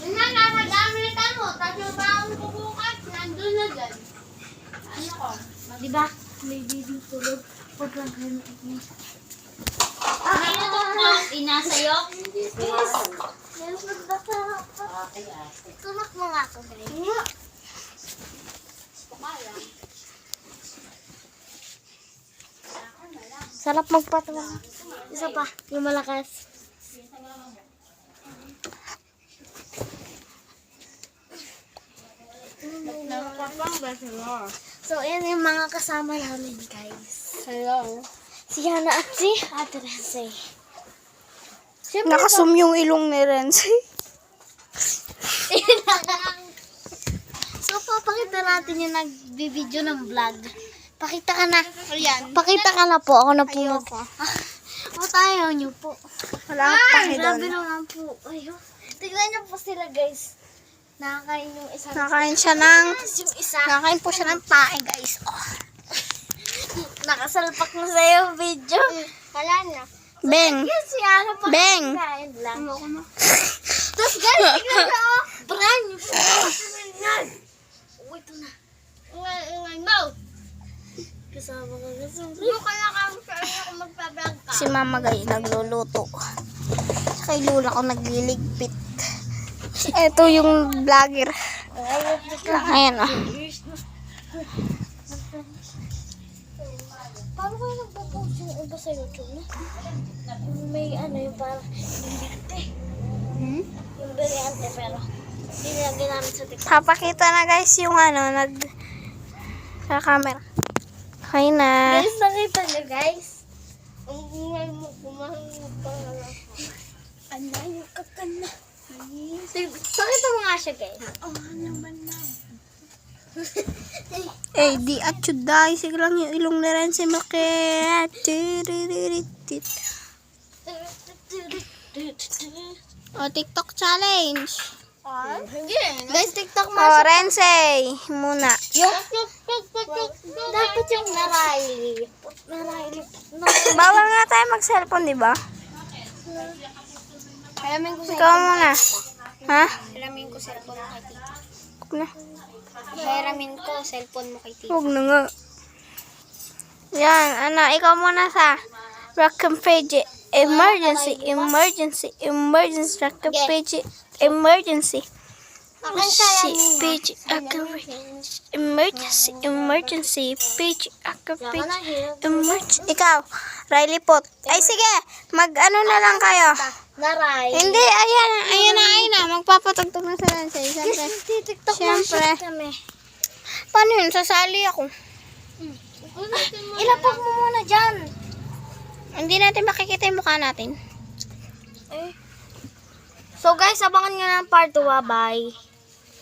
Nakagamit mo, tapos yung baon ko bukas, nandun na dyan. Ano ko? Diba? May baby tulog. Huwag lang kayo maingay. Ano to ko? Inasayo? Yes, magbasa ako. Tumak mo nga ako, guys. Sarap magpatawa. Isa pa, yung malakas. So, ayan yung mga kasama namin, guys. Hello. Si Hana at si Ate Rense. Siyempre, Nakasum yung ilong ni Renzi. so, papakita natin yung nag-video ng vlog. Pakita ka na. Ayan. Pakita ka na po. Ako na po. O tayo nyo po. Wala kang pake doon. Grabe naman po. Ayun. Tignan nyo po sila, guys. Nakakain yung isa. Nakain siya ng... Yung isa. Nakain po siya ng pake, guys. Oh. Nakasalpak na sa'yo video. Wala na. Beng. Yan si Ana pa. Beng. Kain lang. Tapos guys, tignan na oh. Brand new. Oh, ito na. Ingay mo. Kasama ka na sa Buka na kami sa inyo kung magpa-vlog ka. Si Mama Gay nagluluto. Sa kay Lula ko nagliligpit. Ito yung vlogger. Ayan o. Paano kayo nagpo-post yung iba sa YouTube na? May ano yung parang yung biryante pero hindi nila ginamit sa TikTok. Papakita na guys yung ano, sa camera. Hi na. Guys, nakita nyo guys? Ang ingay mo, kumahangin pa nga. Ano yung kakana? Pakita mo nga siya guys. Naman na. Eh, di atsuday. Sige lang yung ilong ni Renzi Maket. O, TikTok challenge. Hindi. Guys, TikTok mo. O, Renzi. Muna. Dapat yung Naraili. Bawal nga tayo mag-cellphone, di ba? Alamin ko Ikaw muna. Ha? Alamin ko cellphone mo kay tita. Huwag na. Alamin ko cellphone mo kay tita. Huwag na nga. Yan, ano, ikaw muna sa Rock'em page. Emergency, emergency, emergency, Rock'em page. Emergency. Page, emergency, emergency, page, emergency. Ikaw, Riley Pot. Ay, sige, mag-ano na lang kayo. Naraili. Hindi, ayan na. Magpapatugtog na sa Renzi. Siyempre. TikTok mo Siyempre. kami. Paano yun? Sasali ako. Ilapag mo muna dyan. Hindi natin makikita yung mukha natin. So guys, abangan nyo ng part 2. Bye.